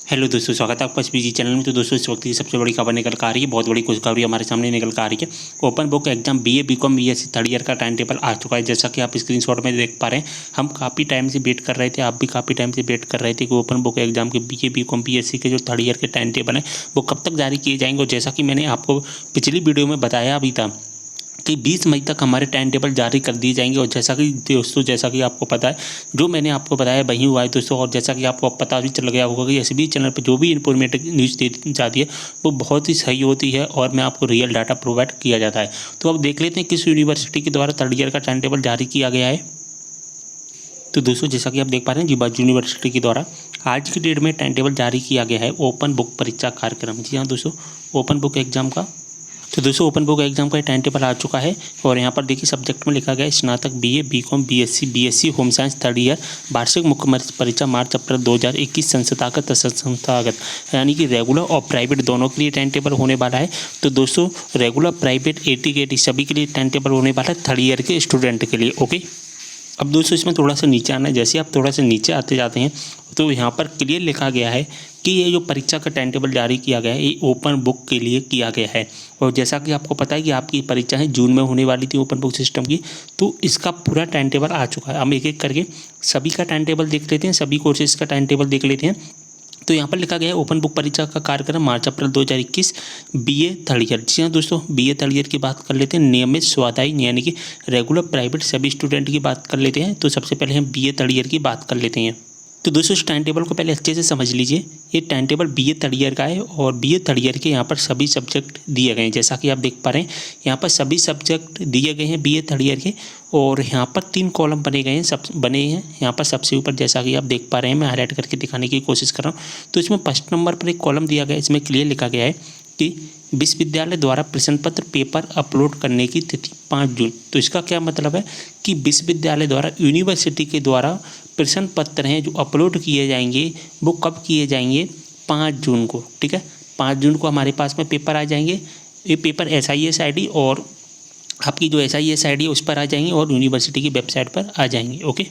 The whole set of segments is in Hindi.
हेलो दोस्तों, स्वागत है आपका एसपीजी चैनल में। तो दोस्तों, इस वक्त की सबसे बड़ी खबर निकल कर आ रही है, बहुत बड़ी खुशखबरी हमारे सामने निकल कर आ रही है। Open book exam BA BCom BSc third year का टाइम टेबल आ चुका है। जैसा कि आप स्क्रीनशॉट में देख पा रहे हैं, हम काफ़ी टाइम से वेट कर रहे थे, आप भी काफ़ी टाइम से वेट कर रहे थे कि ओपन बुक एग्जाम के बीए बीकॉम बीएससी के जो थर्ड ईयर के टाइम टेबल हैं वो कब तक जारी किए जाएंगे। और जैसा कि मैंने आपको पिछली वीडियो में बताया भी था कि 20 मई तक हमारे टाइम टेबल जारी कर दिए जाएंगे। और जैसा कि दोस्तों, जैसा कि आपको पता है, जो मैंने आपको बताया वही हुआ है दोस्तों। और जैसा कि आपको अब पता भी चल गया होगा कि एसबी चैनल पर जो भी इंफॉर्मेटिव न्यूज़ दी जाती है वो बहुत ही सही होती है और मैं आपको रियल डाटा प्रोवाइड किया जाता है। तो अब देख लेते हैं किस यूनिवर्सिटी के द्वारा थर्ड ईयर का टाइम टेबल जारी किया गया है। तो दोस्तों, जैसा कि आप देख पा रहे हैं, जीबाज यूनिवर्सिटी के द्वारा आज की डेट में टाइम टेबल जारी किया गया है ओपन बुक परीक्षा कार्यक्रम। जी हाँ दोस्तों, ओपन बुक एग्जाम का। तो दोस्तों, ओपन बुक एग्जाम का टाइम टेबल आ चुका है और यहाँ पर देखिए सब्जेक्ट में लिखा गया है स्नातक BA BCom BSc home science third year वार्षिक मुख्य परीक्षा मार्च अप्रैल 2021 संस्थागत असंस्थागत यानी कि रेगुलर और प्राइवेट दोनों के लिए टाइम टेबल होने वाला है। तो दोस्तों, रेगुलर प्राइवेट 80 सभी के लिए टाइम टेबल होने वाला है थर्ड ईयर के स्टूडेंट के लिए। ओके, अब दोस्तों इसमें थोड़ा सा नीचे आना है। जैसे आप थोड़ा सा नीचे आते जाते हैं तो यहाँ पर क्लियर लिखा गया है कि ये जो परीक्षा का टाइम टेबल जारी किया गया है ये ओपन बुक के लिए किया गया है। और जैसा कि आपको पता है कि आपकी परीक्षा है जून में होने वाली थी ओपन बुक सिस्टम की, तो इसका पूरा टाइम टेबल आ चुका है। हम एक एक करके सभी का टाइम टेबल देख लेते हैं, सभी कोर्सेज का टाइम टेबल देख लेते हैं। तो यहाँ पर लिखा गया है ओपन बुक परीक्षा का कार्यक्रम मार्च अप्रैल 2021 बीए थर्ड ईयर। जी हाँ दोस्तों, बीए थर्ड ईयर की बात कर लेते हैं। नियमित स्वाध्याय यानी कि रेगुलर प्राइवेट सभी स्टूडेंट की बात कर लेते हैं। तो सबसे पहले हम बीए थर्ड ईयर की बात कर लेते हैं। तो दोस्तों, इस टाइम टेबल को पहले अच्छे से समझ लीजिए। ये time table BA third year का है और बीए थर्ड ईयर के यहाँ पर सभी सब्जेक्ट दिए गए हैं। जैसा कि आप देख पा रहे हैं, यहाँ पर सभी सब्जेक्ट दिए गए हैं बीए थर्ड ईयर के। और यहाँ पर 3 कॉलम बने गए हैं, सब बने हैं यहाँ पर सबसे ऊपर। जैसा कि आप देख पा रहे हैं, मैं हाईलाइट करके दिखाने की कोशिश कर रहा हूँ। तो इसमें फर्स्ट नंबर पर एक कॉलम दिया गया है, इसमें क्लियर लिखा गया है कि विश्वविद्यालय द्वारा प्रश्न पत्र पेपर अपलोड करने की तिथि 5 जून। तो इसका क्या मतलब है कि विश्वविद्यालय द्वारा यूनिवर्सिटी के द्वारा प्रश्न पत्र हैं जो अपलोड किए जाएंगे वो कब किए जाएंगे, 5 जून को। ठीक है, 5 जून को हमारे पास में पेपर आ जाएंगे। ये पेपर SIS ID और आपकी जो SIS ID है उस पर आ जाएंगे और यूनिवर्सिटी की वेबसाइट पर आ जाएंगे। ओके,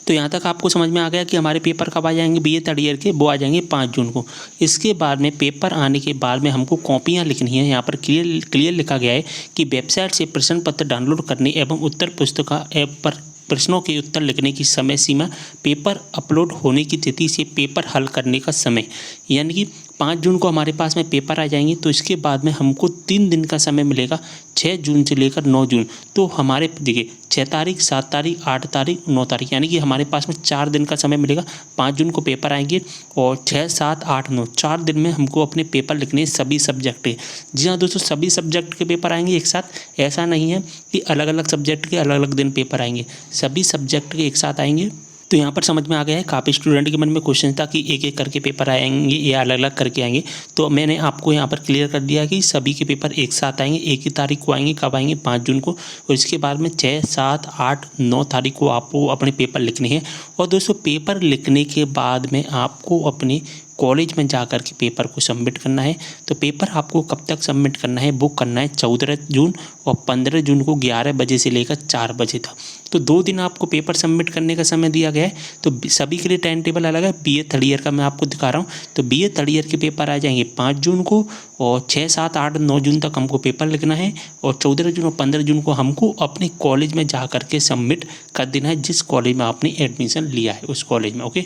तो यहाँ तक आपको समझ में आ गया कि हमारे पेपर कब आ जाएंगे बीए थर्ड ईयर के, वो आ जाएंगे 5 जून को। इसके बाद में पेपर आने के बाद में हमको कॉपियाँ लिखनी है। यहाँ पर क्लियर लिखा गया है कि वेबसाइट से प्रश्न पत्र डाउनलोड करने एवं उत्तर पुस्तिका ऐप पर प्रश्नों के उत्तर लिखने की समय सीमा, पेपर अपलोड होने की तिथि से पेपर हल करने का समय, यानी कि 5 जून को हमारे पास में पेपर आ जाएंगे। तो इसके बाद में हमको 3 दिन का समय मिलेगा, 6 जून से लेकर 9 जून। तो हमारे देखिए 6 तारीख 7 तारीख 8 तारीख 9 तारीख, यानी कि हमारे पास में 4 दिन का समय मिलेगा। 5 जून को पेपर आएंगे और 6 7 8 9 4 दिन में हमको अपने पेपर लिखने हैं सभी सब्जेक्ट के। जी हाँ दोस्तों, सभी सब्जेक्ट के पेपर आएंगे एक साथ। ऐसा नहीं है कि अलग अलग सब्जेक्ट के अलग अलग दिन पेपर आएंगे, सभी सब्जेक्ट के एक साथ आएंगे। तो यहाँ पर समझ में आ गया है। काफ़ी स्टूडेंट के मन में क्वेश्चन था कि एक एक करके पेपर आएंगे या अलग अलग करके आएंगे। तो मैंने आपको यहाँ पर क्लियर कर दिया कि सभी के पेपर एक साथ आएंगे, एक ही तारीख को आएंगे। कब आएंगे, 5 जून को। और इसके बाद में 6 7 8 9 तारीख को आपको अपने पेपर लिखने हैं। और दोस्तों, पेपर लिखने के बाद में आपको अपने कॉलेज में जा कर के पेपर को सबमिट करना है। तो पेपर आपको कब तक सबमिट करना है, वो करना है 14 जून और 15 जून को 11 बजे से लेकर 4 बजे तक। तो 2 दिन आपको पेपर सबमिट करने का समय दिया गया है। तो सभी के लिए टाइम टेबल अलग है। बीए थर्ड ईयर का मैं आपको दिखा रहा हूँ। तो बीए थर्ड ईयर के पेपर आ जाएंगे 5 जून को और 6 7 8 9 जून तक हमको पेपर लिखना है। और 14 जून और 15 जून को हमको अपने कॉलेज में जा कर के सबमिट कर देना है, जिस कॉलेज में आपने एडमिशन लिया है उस कॉलेज में। ओके,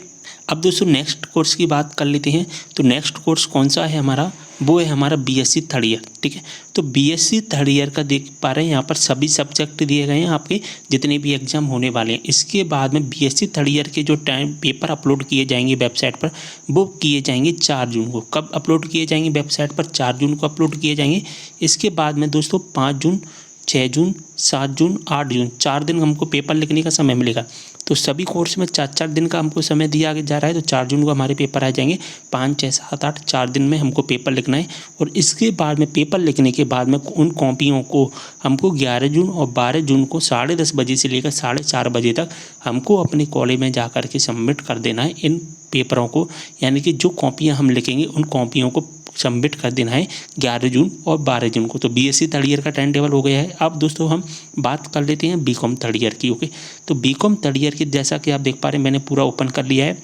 अब दोस्तों नेक्स्ट कोर्स की बात कर लेते हैं। तो नेक्स्ट कोर्स कौन सा है हमारा, वो है हमारा बीएससी थर्ड ईयर। ठीक है, तो बीएससी थर्ड ईयर का देख पा रहे हैं यहाँ पर सभी सब्जेक्ट दिए गए हैं आपके जितने भी एग्जाम होने वाले हैं। इसके बाद में बीएससी थर्ड ईयर के जो टाइम पेपर अपलोड किए जाएंगे वेबसाइट पर, वो किए जाएंगे 4 जून को। कब अपलोड किए जाएंगे वेबसाइट पर, 4 जून को अपलोड किए जाएंगे। इसके बाद में दोस्तों 5 जून 6 जून 7 जून 8 जून 4 दिन हमको पेपर लिखने का समय मिलेगा। तो सभी कोर्स में 4 दिन का हमको समय दिया जा रहा है। तो 4 जून को हमारे पेपर आ जाएंगे। 5 6 7 8 4 दिन में हमको पेपर लिखना है। और इसके बाद में पेपर लिखने के बाद में उन कॉपियों को हमको 11 जून और 12 जून को 10:30 बजे से लेकर 4:30 बजे तक हमको अपने कॉलेज में जा कर के सबमिट कर देना है इन पेपरों को। यानी कि जो कॉपियाँ हम लिखेंगे उन कॉपियों को सबमिट कर देना है 11 जून और 12 जून को। तो बीएससी थर्ड ईयर का टाइम टेबल हो गया है। अब दोस्तों हम बात कर लेते हैं बीकॉम थर्ड ईयर की। ओके, तो बीकॉम थर्ड ईयर की जैसा कि आप देख पा रहे हैं मैंने पूरा ओपन कर लिया है।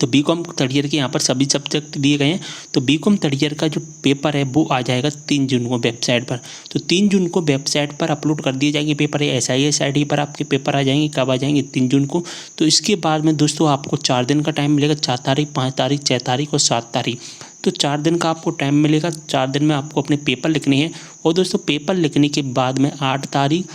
तो बीकॉम थर्ड ईयर के यहाँ पर सभी सब्जेक्ट दिए गए हैं। तो बीकॉम थर्ड ईयर का जो पेपर है वो आ जाएगा 3 जून को वेबसाइट पर। तो 3 जून को वेबसाइट पर अपलोड कर दिए जाएंगे पेपर। SIS ID पर आपके पेपर आ जाएंगे। कब आ जाएंगे? 3 जून को। तो इसके बाद में दोस्तों आपको 4 दिन का टाइम मिलेगा, 4 तारीख, 5 तारीख, 6 तारीख और 7 तारीख। तो 4 दिन का आपको टाइम मिलेगा। 4 दिन में आपको अपने पेपर लिखने हैं। और दोस्तों पेपर लिखने के बाद में 8 तारीख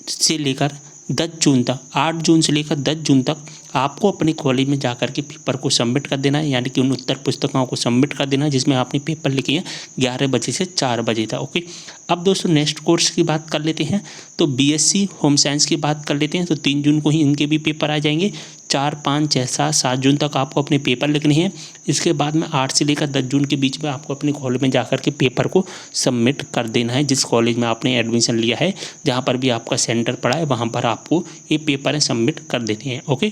से लेकर 10 जून तक, 8 जून से लेकर 10 जून तक आपको अपने कॉलेज में जाकर के पेपर को सबमिट कर देना है, यानी कि उन उत्तर पुस्तिकाओं को सबमिट कर देना है जिसमें आपने पेपर लिखे हैं 11 बजे से 4 बजे तक। ओके, अब दोस्तों नेक्स्ट कोर्स की बात कर लेते हैं। तो BSc होम साइंस की बात कर लेते हैं। तो 3 जून को ही इनके भी पेपर आ जाएंगे। 4, 5, 6, 7 जून तक आपको अपने पेपर लिखने हैं। इसके बाद में 8 से लेकर 10 जून के बीच में आपको अपने कॉलेज में जाकर के पेपर को सबमिट कर देना है। जिस कॉलेज में आपने एडमिशन लिया है, जहाँ पर भी आपका सेंटर पड़ा है, वहाँ पर आपको ये पेपर सबमिट कर देते हैं। ओके,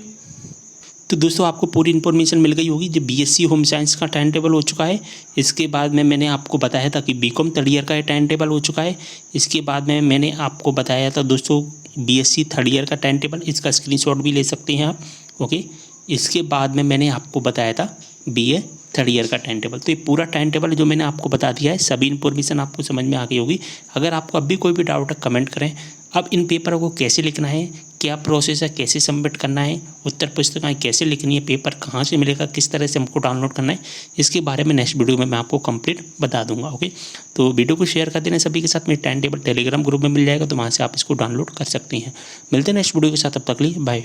तो दोस्तों आपको पूरी इन्फॉर्मेशन मिल गई होगी। जो BSc होम साइंस का टाइम टेबल हो चुका है। इसके बाद में मैंने आपको बताया था कि बीकॉम थर्ड ईयर का टाइम टेबल हो चुका है। इसके बाद में मैंने आपको बताया था दोस्तों BSc थर्ड ईयर का टाइम टेबल। इसका स्क्रीनशॉट भी ले सकते हैं आप। ओके, इसके बाद में मैंने आपको बताया था BA थर्ड ईयर का टाइम टेबल। तो ये पूरा टाइम टेबल जो मैंने आपको बता दिया है, सभी इन्फॉर्मेशन आपको समझ में आ गई होगी। अगर आपको अब भी कोई भी डाउट है कमेंट करें। अब इन पेपरों को कैसे लिखना है, क्या प्रोसेस है, कैसे सबमिट करना है, उत्तर पुस्तिकाएँ कैसे लिखनी है, पेपर कहाँ से मिलेगा, किस तरह से हमको डाउनलोड करना है, इसके बारे में नेक्स्ट वीडियो में मैं आपको कंप्लीट बता दूंगा। ओके, तो वीडियो को शेयर कर देना सभी के साथ। मेरे टाइम टेबल टेलीग्राम ग्रुप में मिल जाएगा, तो वहाँ से आप इसको डाउनलोड कर सकते हैं। मिलते हैं नेक्स्ट वीडियो के साथ, तब तक लिए बाय।